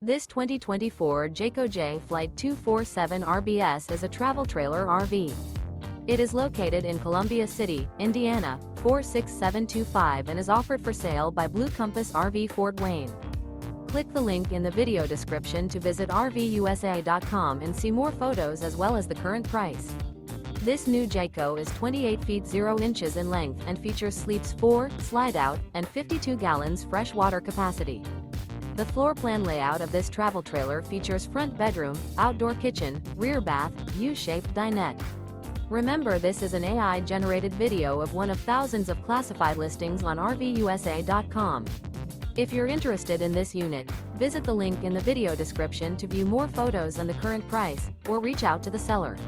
This 2024 Jayco Jay Flight 247 RBS is a travel trailer RV. It is located in Columbia City, Indiana, 46725 and is offered for sale by Blue Compass RV Fort Wayne. Click the link in the video description to visit RVUSA.com and see more photos as well as the current price. This new Jayco is 28 feet 0 inches in length and features sleeps 4, slide-out, and 52 gallons fresh water capacity. The floor plan layout of this travel trailer features front bedroom, outdoor kitchen, rear bath, U-shaped dinette. Remember, this is an AI-generated video of one of thousands of classified listings on RVUSA.com. If you're interested in this unit, visit the link in the video description to view more photos and the current price, or reach out to the seller.